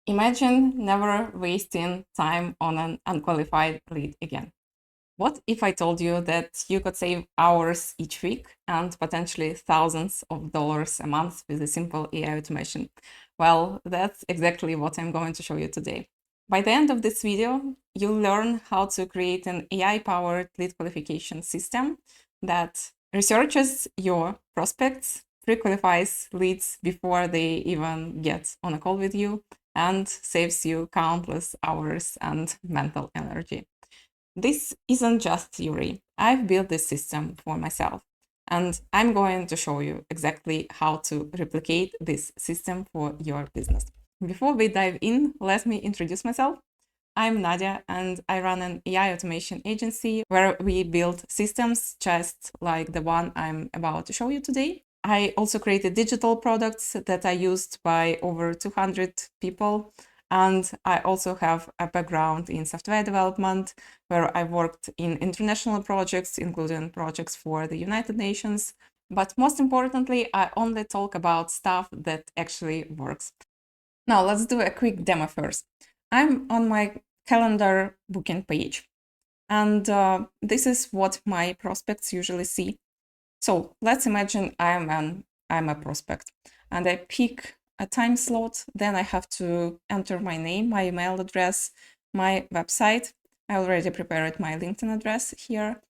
Imagine never wasting time on an unqualified lead again. What if I told you that you could save hours each week and potentially thousands of dollars a month with a simple AI automation? Well, that's exactly what I'm going to show you today. By the end of this video, you'll learn how to create an AI-powered lead qualification system that researches your prospects, pre-qualifies leads before they even get on a call with you, and saves you countless hours and mental energy. This isn't just theory. I've built this system for myself, and I'm going to show you exactly how to replicate this system for your business. Before we dive in, let me introduce myself. I'm Nadia, and I run an AI automation agency where we build systems just like the one I'm about to show you today. I also created digital products that are used by over 200 people. And I also have a background in software development, where I worked in international projects, including projects for the United Nations. But most importantly, I only talk about stuff that actually works. Now, let's do a quick demo first. I'm on my calendar booking page, and this is what my prospects usually see. So let's imagine I'm a prospect, and I pick a time slot. Then I have to enter my name, my email address, my website. I already prepared my LinkedIn address here.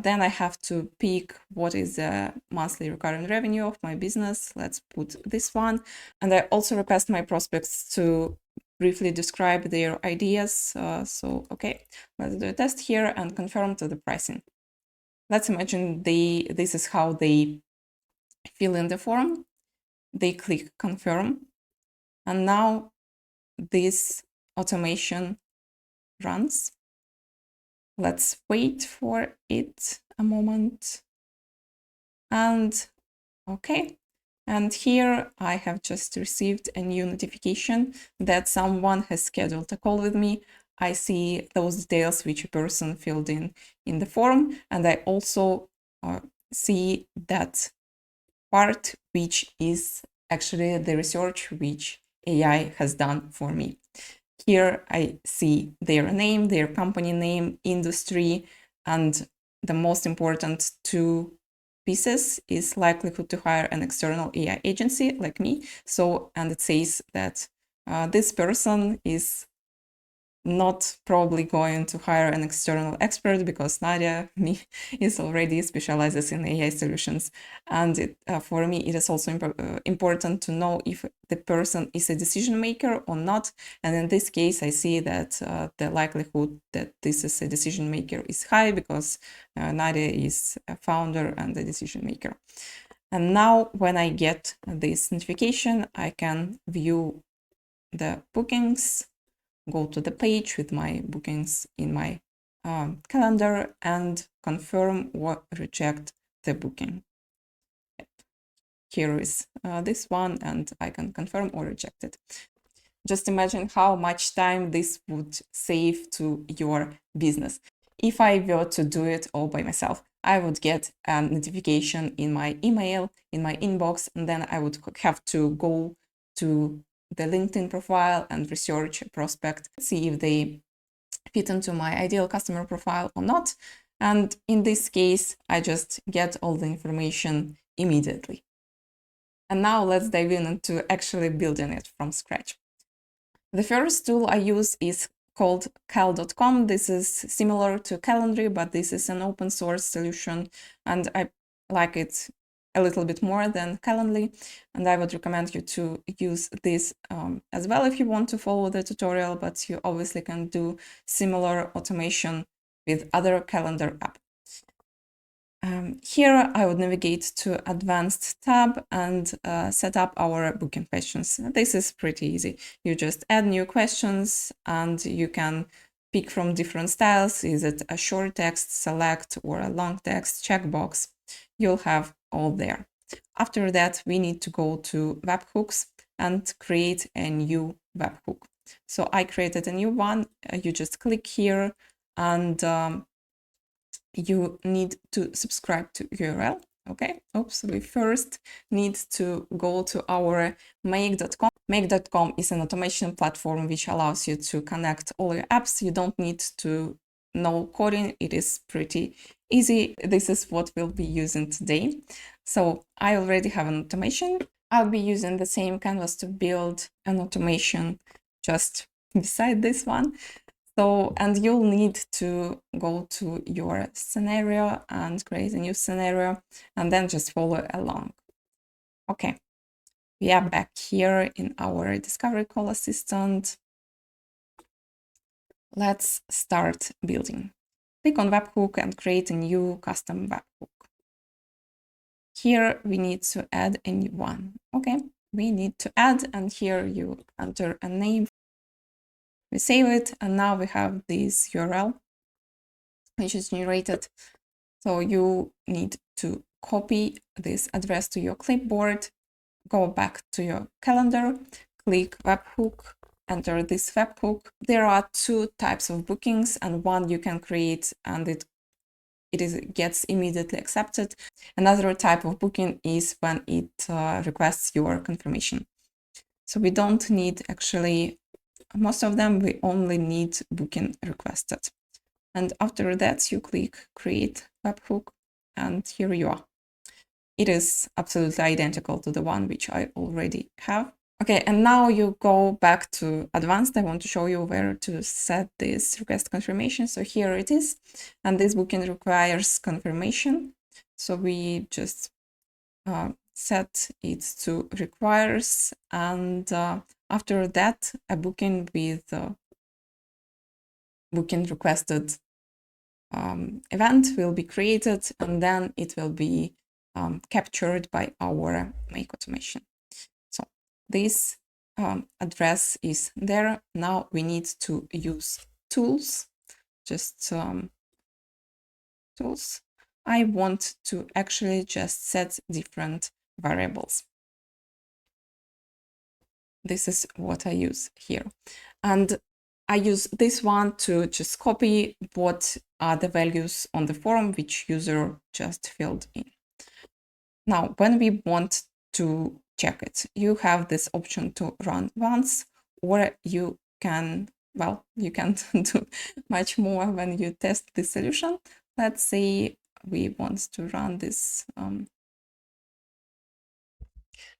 Then I have to pick what is the monthly recurring revenue of my business. Let's put this one. And I also request my prospects to briefly describe their ideas. Okay, let's do a test here and confirm to the pricing. Let's imagine this is how they fill in the form. They click confirm. And now this automation runs. Let's wait for it a moment. And okay. And here I have just received a new notification that someone has scheduled a call with me. I see those details which a person filled in the form, and I also see that part which is actually the research which AI has done for me. Here I see their name, their company name, industry, and the most important two pieces is likelihood to hire an external AI agency like me. So, and it says that this person is not probably going to hire an external expert because Nadia, me, is already specializes in AI solutions. And for me, it is also important to know if the person is a decision maker or not. And in this case, I see that the likelihood that this is a decision maker is high because Nadia is a founder and a decision maker. And now when I get this notification, I can view the bookings, go to the page with my bookings in my calendar and confirm or reject the booking. Here is this one, and I can confirm or reject it. Just imagine how much time this would save to your business. If I were to do it all by myself, I would get a notification in my email, in my inbox, and then I would have to go to the LinkedIn profile and research a prospect, see if they fit into my ideal customer profile or not. And in this case, I just get all the information immediately. And now let's dive into actually building it from scratch. The first tool I use is called cal.com. This is similar to Calendly, but this is an open source solution, and I like it a little bit more than Calendly, and I would recommend you to use this as well if you want to follow the tutorial, but you obviously can do similar automation with other calendar apps. Here I would navigate to Advanced tab and set up our booking questions. This is pretty easy. You just add new questions and you can pick from different styles. Is it a short text, select, or a long text, checkbox? You'll have all there. After that, we need to go to webhooks and create a new webhook. So I created a new one. You just click here and you need to subscribe to URL. Okay, oops, we first need to go to our make.com. Make.com is an automation platform which allows you to connect all your apps. You don't need to know coding. It is pretty easy. This is what we'll be using today. So I already have an automation. I'll be using the same canvas to build an automation just beside this one. So, and you'll need to go to your scenario and create a new scenario and then just follow along. Okay, we are back here in our Discovery Call Assistant. Let's start building. Click on Webhook and create a new custom webhook. Here we need to add a new one. Okay, we need to add, and here you enter a name. We save it, and now we have this URL which is generated. So you need to copy this address to your clipboard, go back to your calendar, click Webhook, enter this webhook. There are two types of bookings, and one you can create and it gets immediately accepted. Another type of booking is when it requests your confirmation. So we don't need actually most of them, we only need booking requested. And after that, you click create webhook, and here you are. It is absolutely identical to the one which I already have. Okay, and now you go back to advanced. I want to show you where to set this request confirmation. So here it is, and this booking requires confirmation. So we just set it to requires, and after that, a booking with booking requested event will be created, and then it will be captured by our make automation. So this address is there. Now we need to use tools, just tools. I want to actually just set different variables. This is what I use here. And I use this one to just copy what are the values on the form which user just filled in. Now, when we want to check it, you have this option to run once, or you can, well, you can't do much more when you test the solution. Let's say we want to run this.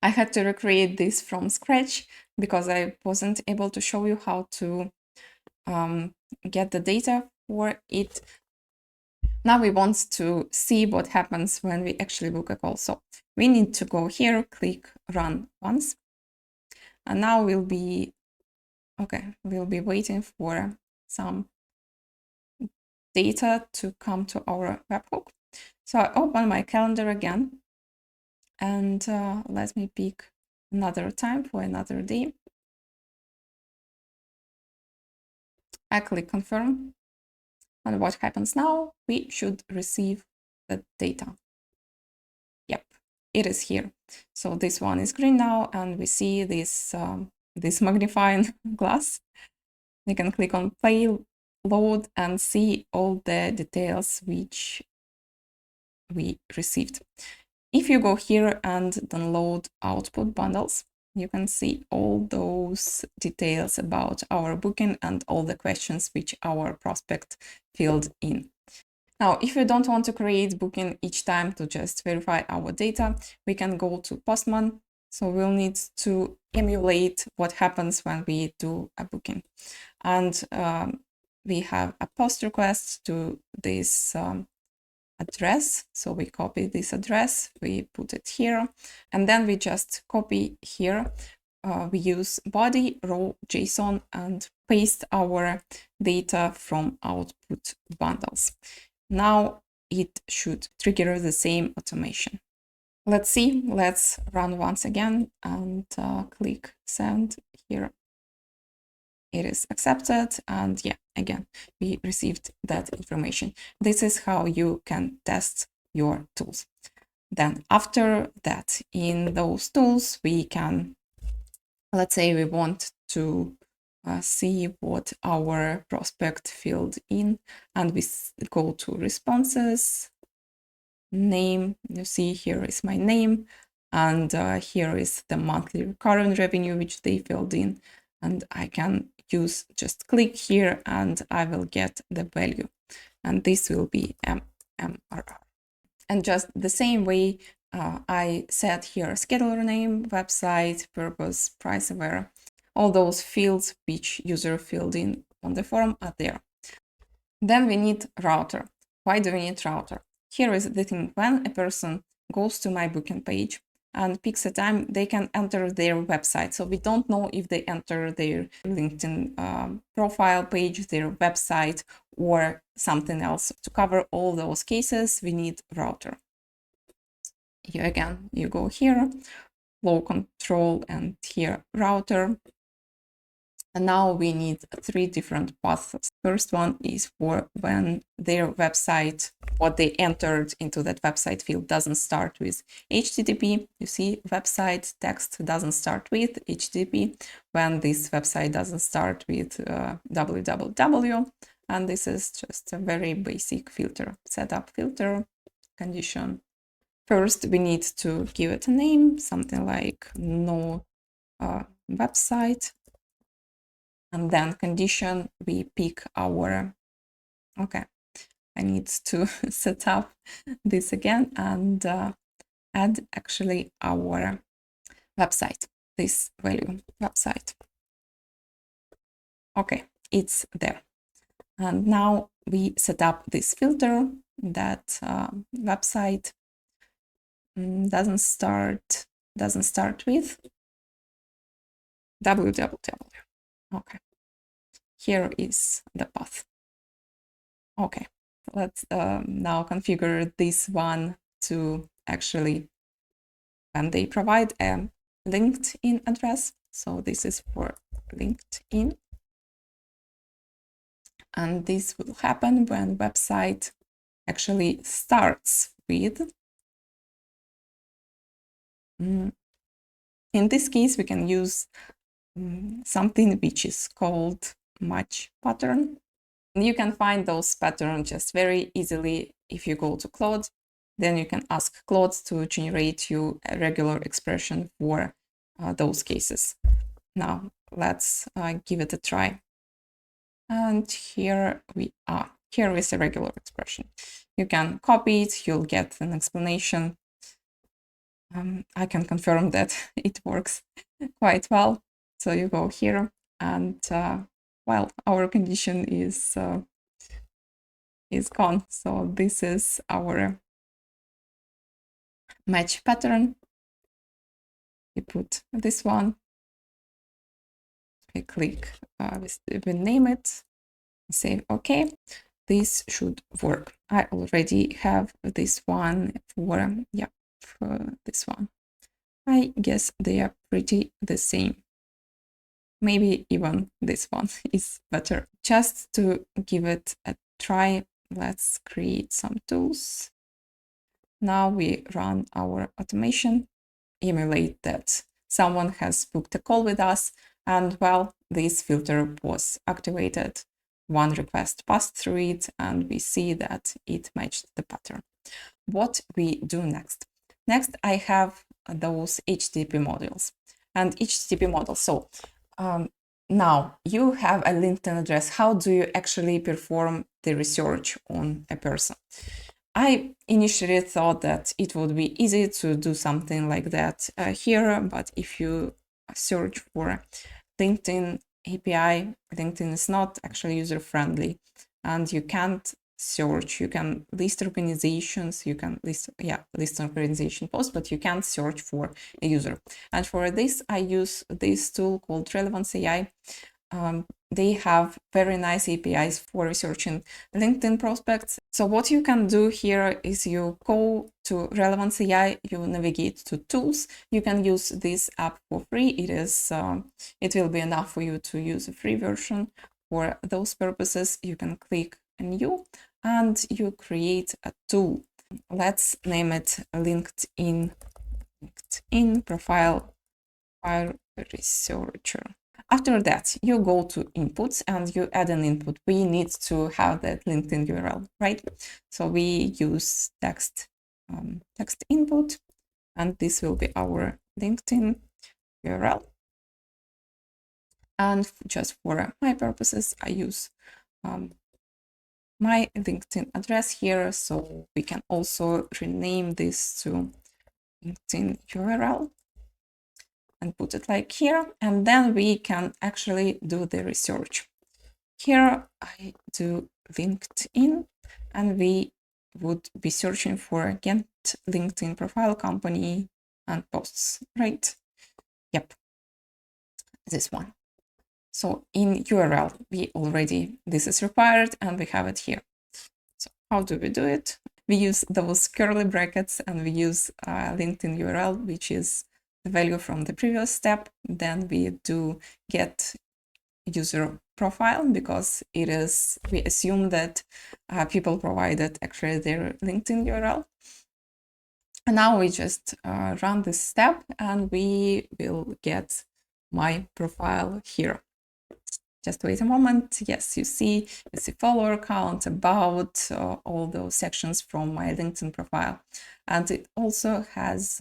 I had to recreate this from scratch because I wasn't able to show you how to get the data for it. Now we want to see what happens when we actually book a call. So we need to go here, click run once. And now we'll be waiting for some data to come to our webhook. So I open my calendar again, and let me pick another time for another day. I click confirm. And what happens now? We should receive the data. Yep, it is here. So this one is green now, and we see this this magnifying glass. You can click on play, load, and see all the details which we received. If you go here and download output bundles, you can see all those details about our booking and all the questions which our prospect filled in. Now, if you don't want to create booking each time to just verify our data, we can go to Postman. So we'll need to emulate what happens when we do a booking. And we have a post request to this address. So we copy this address, we put it here, and then we just copy here. We use body, row, JSON, and paste our data from output bundles. Now it should trigger the same automation. Let's see, let's run once again and click send here. It is accepted, and yeah, again, we received that information. This is how you can test your tools. Then after that, in those tools, we can, let's say we want to see what our prospect filled in, and we go to responses, name. You see here is my name, and here is the monthly recurring revenue which they filled in, and I can just click here and I will get the value, and this will be MRR. And just the same way, I set here scheduler name, website, purpose, price aware. All those fields which user filled in on the form are there. Then we need router. Why do we need router? Here is the thing: when a person goes to my booking page and picks a time, they can enter their website. So we don't know if they enter their LinkedIn profile page, their website, or something else. To cover all those cases, we need router. Here again, you go here, flow control, and here router. And now we need 3 different paths. First one is for when their website, what they entered into that website field doesn't start with HTTP. You see, website text doesn't start with HTTP, when this website doesn't start with www. And this is just a very basic filter, setup filter condition. First, we need to give it a name, something like no website. And then condition, we pick our, okay, I need to set up this again and add actually our website, this value, website. Okay, it's there. And now we set up this filter that website doesn't start with www. Okay, here is the path. Okay, let's now configure this one to actually, when they provide a LinkedIn address. So this is for LinkedIn. And this will happen when website actually starts with. In this case, we can use something which is called match pattern. You can find those patterns just very easily if you go to Claude. Then you can ask Claude to generate you a regular expression for those cases. Now let's give it a try. And here we are. Here is a regular expression. You can copy it, you'll get an explanation. I can confirm that it works quite well. So you go here and well, our condition is gone. So this is our match pattern. We put this one. We click, we name it, say OK. This should work. I already have this one for, yeah, for this one. I guess they are pretty the same. Maybe even this one is better. Just to give it a try, let's create some tools. Now we run our automation, emulate that someone has booked a call with us, and well, this filter was activated. One request passed through it, and we see that it matched the pattern. What we do next? Next, I have those HTTP modules and HTTP models. So now you have a LinkedIn address. How do you actually perform the research on a person? I initially thought that it would be easy to do something like that here, but if you search for LinkedIn API, LinkedIn is not actually user-friendly, and you can't search. You can list organizations, you can list organization posts, but you can't search for a user. And for this, I use this tool called Relevance AI. They have very nice APIs for researching LinkedIn prospects. So what you can do here is you go to Relevance AI, you navigate to tools. You can use this app for free. It will be enough for you to use a free version. For those purposes, you can click new and you create a tool. Let's name it LinkedIn profile researcher. After that, you go to inputs and you add an input. We need to have that LinkedIn URL, right? So we use text text input, and this will be our LinkedIn URL. And just for my purposes, I use my LinkedIn address here, so we can also rename this to LinkedIn URL and put it like here, and then we can actually do the research. Here I do LinkedIn, and we would be searching for get LinkedIn profile company and posts, right? Yep, this one. So in URL, this is required and we have it here. So how do we do it? We use those curly brackets and we use LinkedIn URL, which is the value from the previous step. Then we do get user profile because we assume that people provided actually their LinkedIn URL. And now we just run this step and we will get my profile here. Just wait a moment. Yes, you see follower count, about, all those sections from my LinkedIn profile. And it also has,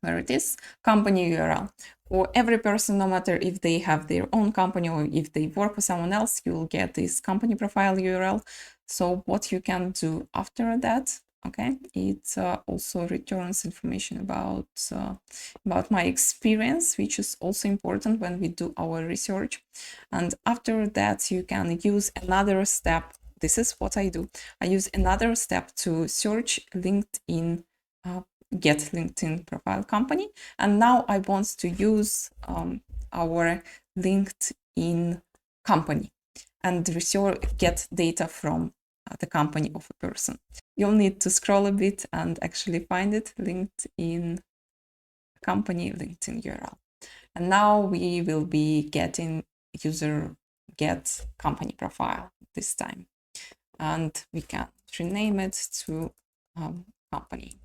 where it is, company URL. For every person, no matter if they have their own company or if they work for someone else, you will get this company profile URL. So what you can do after that, okay, it also returns information about my experience, which is also important when we do our research. And after that, you can use another step. This is what I do. I use another step to search LinkedIn, get LinkedIn profile company. And now I want to use our LinkedIn company and get data from the company of a person. You'll need to scroll a bit and actually find it, LinkedIn company, LinkedIn URL. And now we will be getting user get company profile this time. And we can rename it to company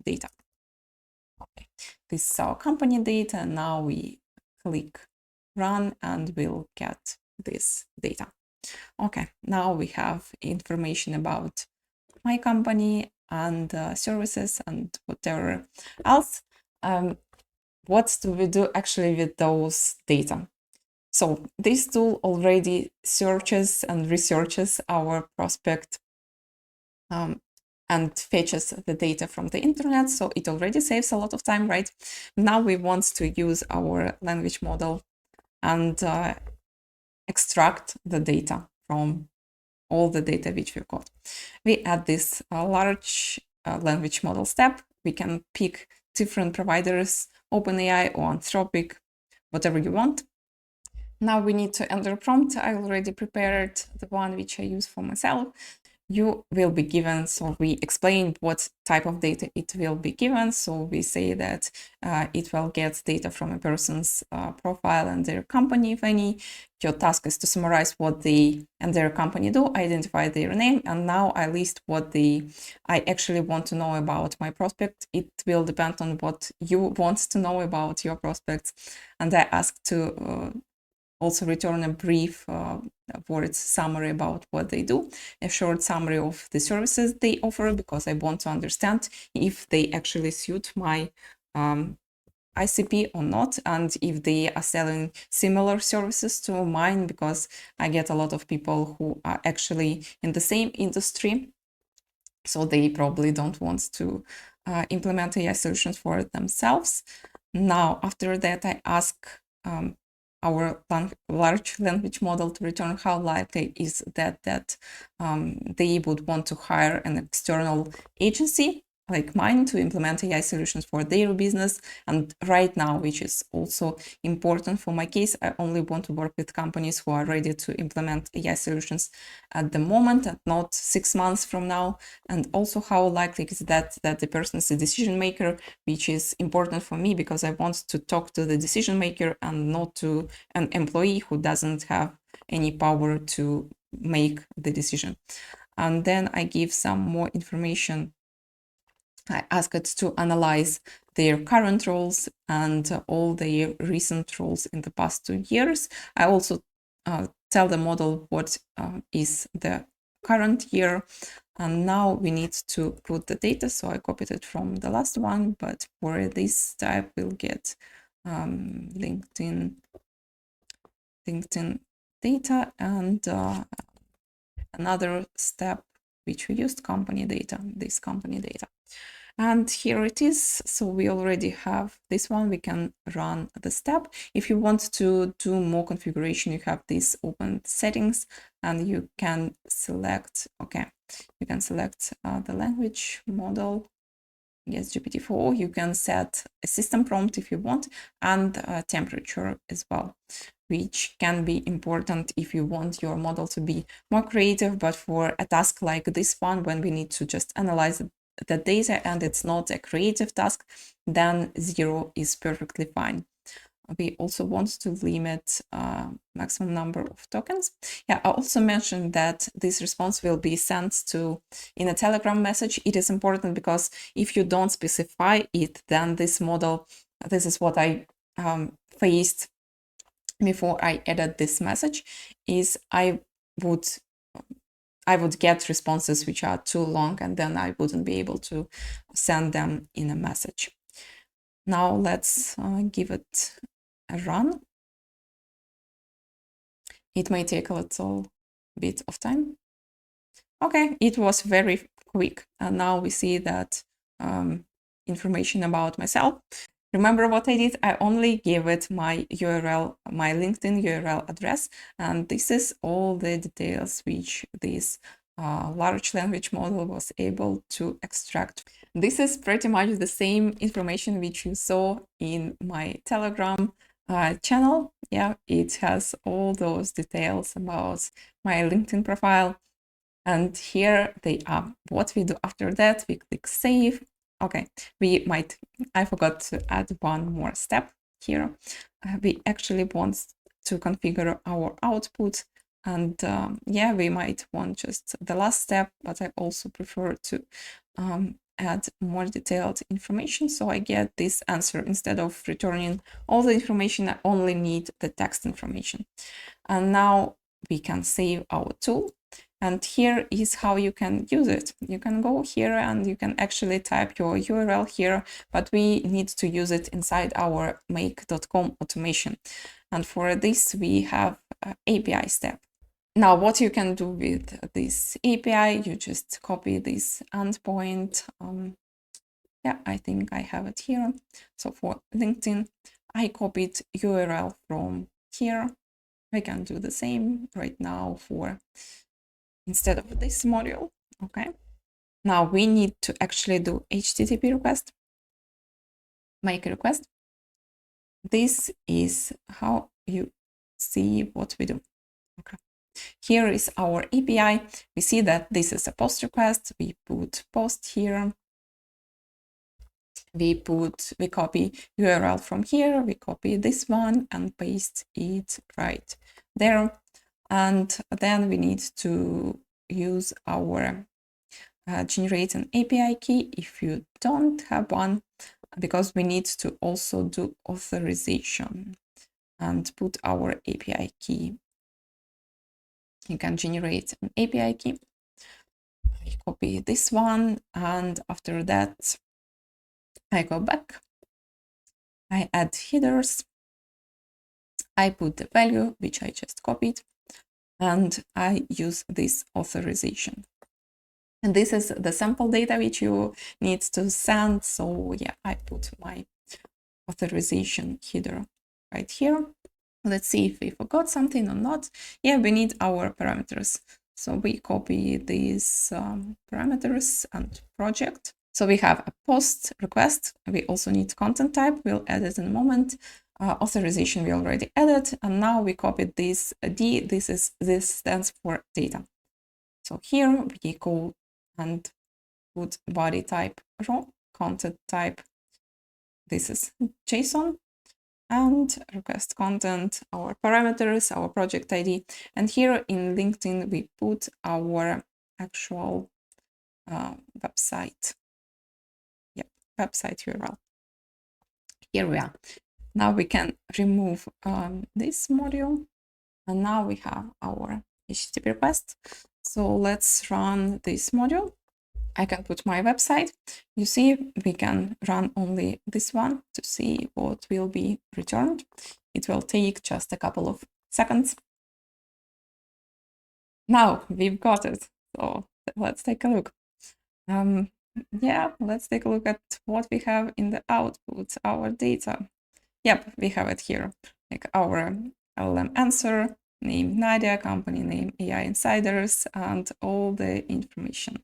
data. Okay, this is our company data. Now we click run and we'll get this data. Okay, now we have information about my company and services and whatever else. What do we do actually with those data? So this tool already searches and researches our prospect and fetches the data from the internet. So it already saves a lot of time, right? Now we want to use our language model and extract the data from all the data which we've got. We add this large language model step. We can pick different providers, OpenAI or Anthropic, whatever you want. Now we need to enter a prompt. I already prepared the one which I use for myself. You will be given, so we explain what type of data it will be given. So we say that it will get data from a person's profile and their company, if any. Your task is to summarize what they and their company do, identify their name, and now I list what I actually want to know about my prospect. It will depend on what you want to know about your prospects. And I ask to also return a brief word summary about what they do, a short summary of the services they offer, because I want to understand if they actually suit my ICP or not, and if they are selling similar services to mine, because I get a lot of people who are actually in the same industry, so they probably don't want to implement AI solutions for themselves. Now, after that, I ask our large language model to return how likely is that they would want to hire an external agency like mine to implement AI solutions for their business. And right now, which is also important for my case, I only want to work with companies who are ready to implement AI solutions at the moment and not 6 months from now. And also how likely is that the person is a decision maker, which is important for me because I want to talk to the decision maker and not to an employee who doesn't have any power to make the decision. And then I give some more information. I ask it to analyze their current roles and all their recent roles in the past 2 years. I also tell the model what is the current year And now we need to put the data. So I copied it from the last one, but for this type, we'll get LinkedIn data, and another step which we used, company data, this company data. And here it is. So we already have this one. We can run the step. If you want to do more configuration, you have these open settings, and you can select, okay, you can select the language model. Yes, GPT-4. You can set a system prompt if you want, and temperature as well, which can be important if you want your model to be more creative. But for a task like this one, when we need to just analyze the data and it's not a creative task, then 0 is perfectly fine. We also want to limit maximum number of tokens. Yeah, I also mentioned that this response will be sent to in a Telegram message. It is important because if you don't specify it, then this model, this is what I faced before I added this message, is I would get responses which are too long, and then I wouldn't be able to send them in a message. Now let's give it a run. It may take a little bit of time. Okay, it was very quick. And now we see that information about myself. Remember what I did? I only gave it my URL, my LinkedIn URL address, and this is all the details which this large language model was able to extract. This is pretty much the same information which you saw in my Telegram channel. Yeah, it has all those details about my LinkedIn profile. And here they are. What we do after that, we click save. Okay, I forgot to add one more step here. We actually want to configure our output. And yeah, we might want just the last step, but I also prefer to add more detailed information. So I get this answer. Instead of returning all the information, I only need the text information. And now we can save our tool. And here is how you can use it. You can go here and you can actually type your URL here, but we need to use it inside our make.com automation. And for this, we have an API step. Now, what you can do with this API, you just copy this endpoint. Yeah, I think I have it here. So for LinkedIn, I copied URL from here. I can do the same right now for instead of this module. Okay. Now we need to actually do HTTP request, make a request. This is how you see what we do. Okay. Here is our API. We see that this is a post request. We put post here. We copy URL from here. We copy this one and paste it right there. And then we need to use our generate an API key if you don't have one, because we need to also do authorization and put our API key. You can generate an API key. I copy this one, and after that, I go back. I add headers. I put the value, which I just copied, and I use this authorization. And this is the sample data which you need to send. So yeah, I put my authorization header right here. Let's see if we forgot something or not. Yeah, we need our parameters. So we copy these parameters and project. So we have a post request. We also need content type. We'll add it in a moment. Authorization we already added. And now we copied this D. This stands for data. So here we go and put body type raw, content type. This is JSON, and request content, our parameters, our project ID. And here in LinkedIn, we put our actual website. Yeah, website URL. Here we are. Now we can remove this module. And now we have our HTTP request. So let's run this module. I can put my website. You see, we can run only this one to see what will be returned. It will take just a couple of seconds. Now we've got it. So let's take a look. Yeah, let's take a look at what we have in the output, our data. Yep, we have it here, like our LLM answer, name Nadia, company name AI Insiders, and all the information.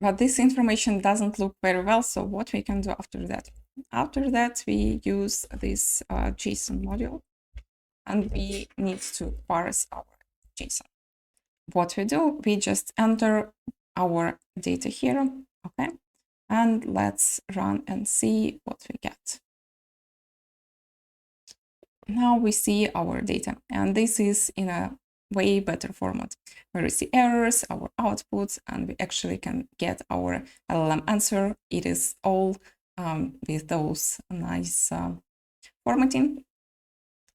But this information doesn't look very well, so what we can do after that? After that, we use this JSON module, and we need to parse our JSON. What we do, we just enter our data here, okay? And let's run and see what we get. Now we see our data, and this is in a way better format where we see errors, our outputs, and we actually can get our LLM answer. It is all with those nice formatting.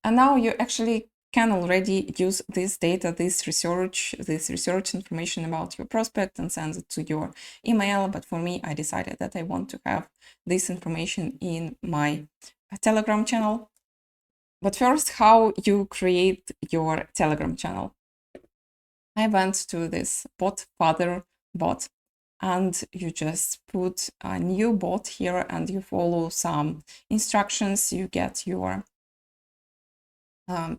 And now you actually can already use this data, this research information about your prospect and send it to your email. But for me, I decided that I want to have this information in my Telegram channel. But first, how you create your Telegram channel. I went to this Father bot, and you just put a new bot here and you follow some instructions. You get your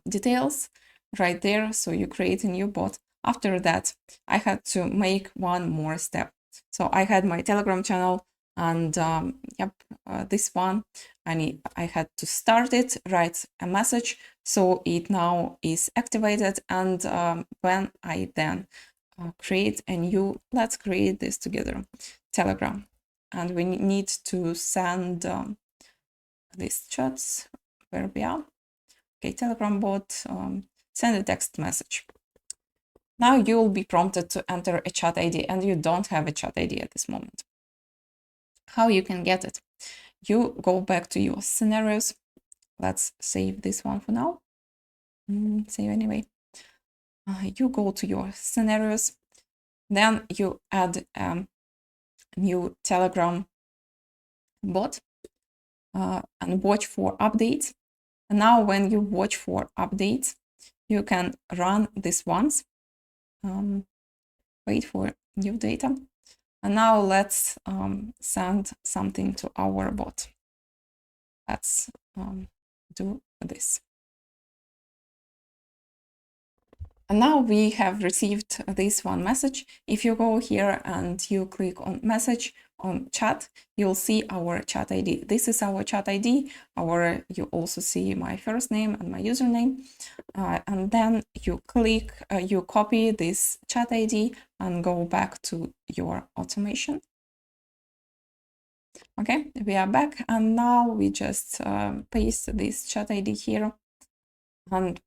details right there. So you create a new bot. After that, I had to make one more step. So I had my Telegram channel, and this one, I had to start it, write a message, so it now is activated. And when I then create a new, let's create this together, Telegram, and we need to send these chats where we are. Okay, Telegram bot, send a text message. Now you will be prompted to enter a chat ID, and you don't have a chat ID at this moment. How you can get it? You go back to your scenarios. Let's save this one for now. Save anyway. You go to your scenarios. Then you add a new Telegram bot and watch for updates. And now when you watch for updates, you can run this once. Wait for new data. And now let's send something to our bot. Let's do this. And now we have received this one message. If you go here and you click on message on chat, you'll see our chat ID. This is our chat ID. You also see my first name and my username. And then you click, you copy this chat ID and go back to your automation. Okay, we are back, and now we just paste this chat ID here. And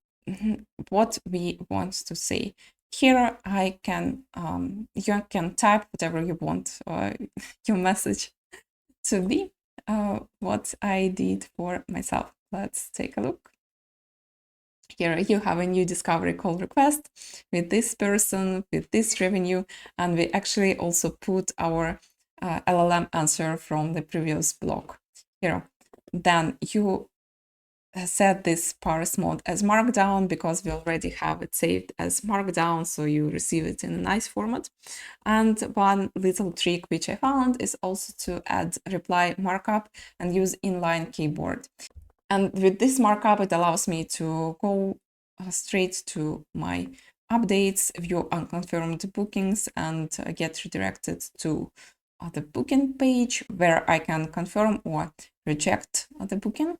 what we want to say here, I can you can type whatever you want your message to be. What I did for myself. Let's take a look. Here you have a new discovery call request with this person, with this revenue, and we actually also put our LLM answer from the previous block here. Then you set this parse mode as markdown because we already have it saved as markdown, so you receive it in a nice format. And one little trick which I found is also to add reply markup and use inline keyboard. And with this markup, it allows me to go straight to my updates, view unconfirmed bookings, and get redirected to the booking page where I can confirm or reject the booking.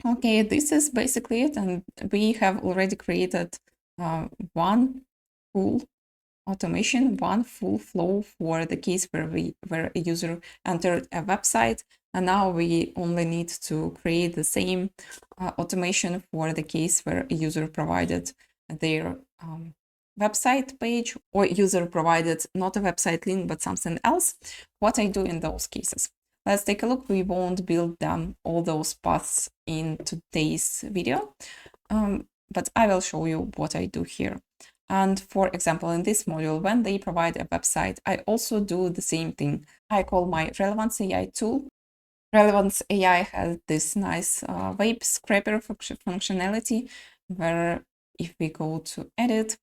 Okay, this is basically it, and we have already created one full automation, one full flow for the case where a user entered a website, and now we only need to create the same automation for the case where a user provided their website page, or user provided not a website link but something else. What I do in those cases. Let's take a look. We won't build them all those paths in today's video, but I will show you what I do here. And for example, in this module, when they provide a website, I also do the same thing. I call my Relevance AI tool. Relevance AI has this nice web scraper functionality where if we go to edit,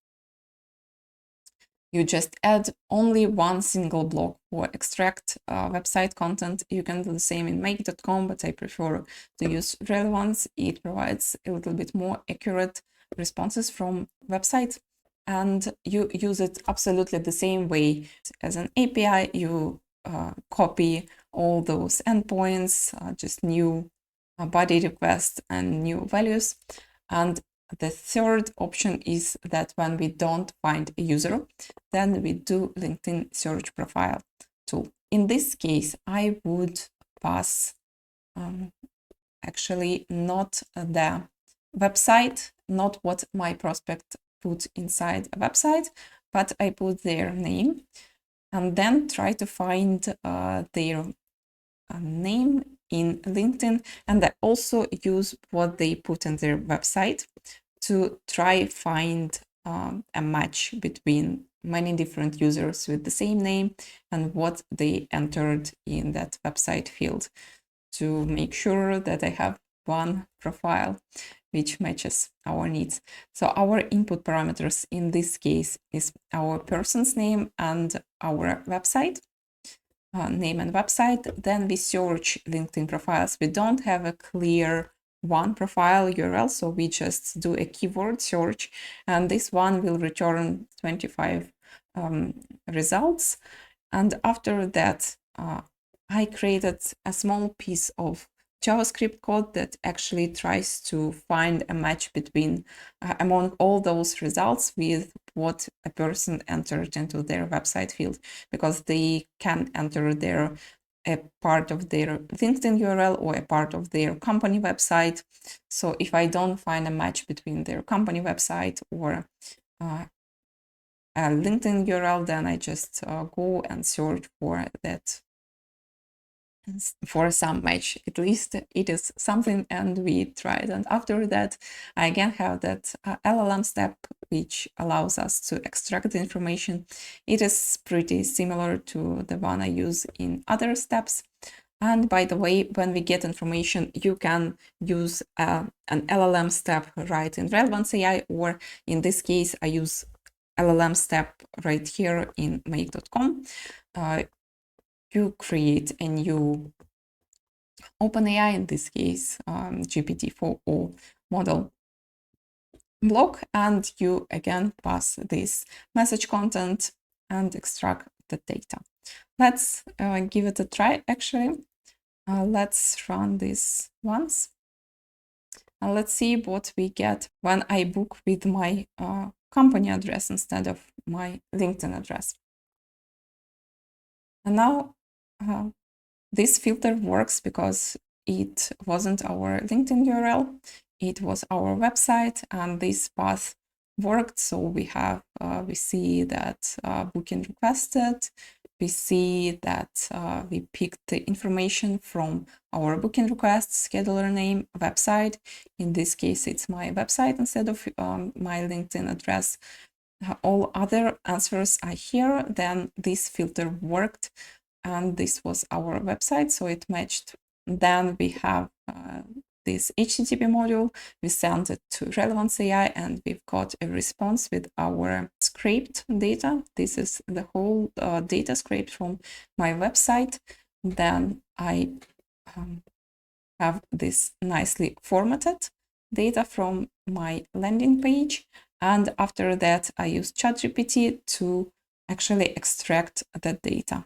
you just add only one single block or extract website content. You can do the same in make.com, but I prefer to use Relevance. It provides a little bit more accurate responses from websites, and you use it absolutely the same way as an API. You copy all those endpoints, just new body requests and new values. And the third option is that when we don't find a user, then we do LinkedIn search profile tool. In this case, I would pass actually not the website, not what my prospect put inside a website, but I put their name and then try to find their name in LinkedIn. And I also use what they put in their website to try find a match between many different users with the same name and what they entered in that website field to make sure that I have one profile which matches our needs. So our input parameters in this case is our person's name and our website. Name and website. Then we search LinkedIn profiles. We don't have a clear one profile URL, so we just do a keyword search, and this one will return 25 results. And after that, I created a small piece of JavaScript code that actually tries to find a match between among all those results with what a person entered into their website field, because they can enter a part of their LinkedIn URL or a part of their company website. So if I don't find a match between their company website or a LinkedIn URL, then I just go and search for that, for some match. At least it is something, and we try it. And after that, I again have that LLM step, which allows us to extract the information. It is pretty similar to the one I use in other steps. And by the way, when we get information, you can use an LLM step right in Relevance AI, or in this case, I use LLM step right here in make.com. You create a new OpenAI, in this case, GPT-4o model block, and you again pass this message content and extract the data. Let's give it a try, actually. Let's run this once. And let's see what we get when I book with my company address instead of my LinkedIn address. And now this filter works because it wasn't our LinkedIn URL, it was our website, and this path worked. So we have, we see that booking requested, we see that we picked the information from our booking request, scheduler name, website. In this case, it's my website instead of my LinkedIn address. All other answers are here. Then this filter worked, and this was our website, so it matched. Then we have this HTTP module. We sent it to Relevance AI, and we've got a response with our scraped data. This is the whole data scraped from my website. Then I have this nicely formatted data from my landing page. And after that, I use ChatGPT to actually extract the data.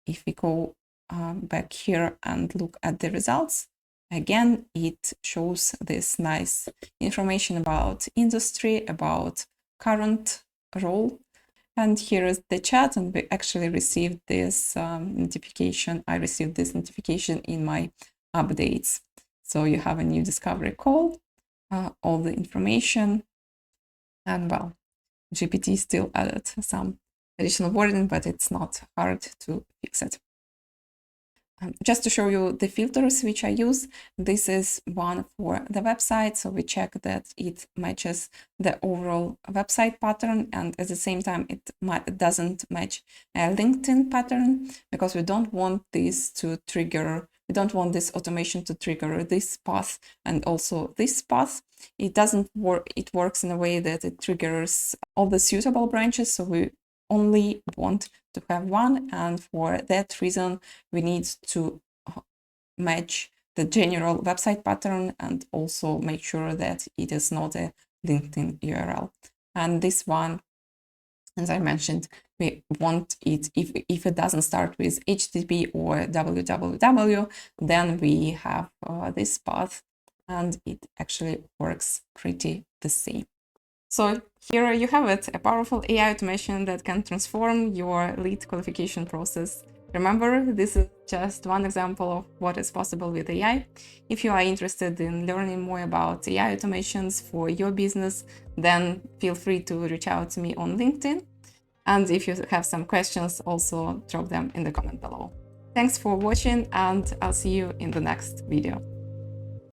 If we go back here and look at the results, again, it shows this nice information about industry, about current role. And here is the chat, and we actually received this notification. I received this notification in my updates. So you have a new discovery call, all the information, and well, GPT still added some additional wording, but it's not hard to fix it. Just to show you the filters which I use, this is one for the website. So we check that it matches the overall website pattern, and at the same time it doesn't match a LinkedIn pattern, because we don't want this to trigger, we don't want this automation to trigger this path and also this path. It doesn't work, it works in a way that it triggers all the suitable branches, so we only want to have one, and for that reason we need to match the general website pattern and also make sure that it is not a LinkedIn URL. And this one, as I mentioned, we want it, if it doesn't start with HTTP or www, then we have this path, and it actually works pretty the same. So here you have it, a powerful AI automation that can transform your lead qualification process. Remember, this is just one example of what is possible with AI. If you are interested in learning more about AI automations for your business, then feel free to reach out to me on LinkedIn. And if you have some questions, also drop them in the comment below. Thanks for watching, and I'll see you in the next video.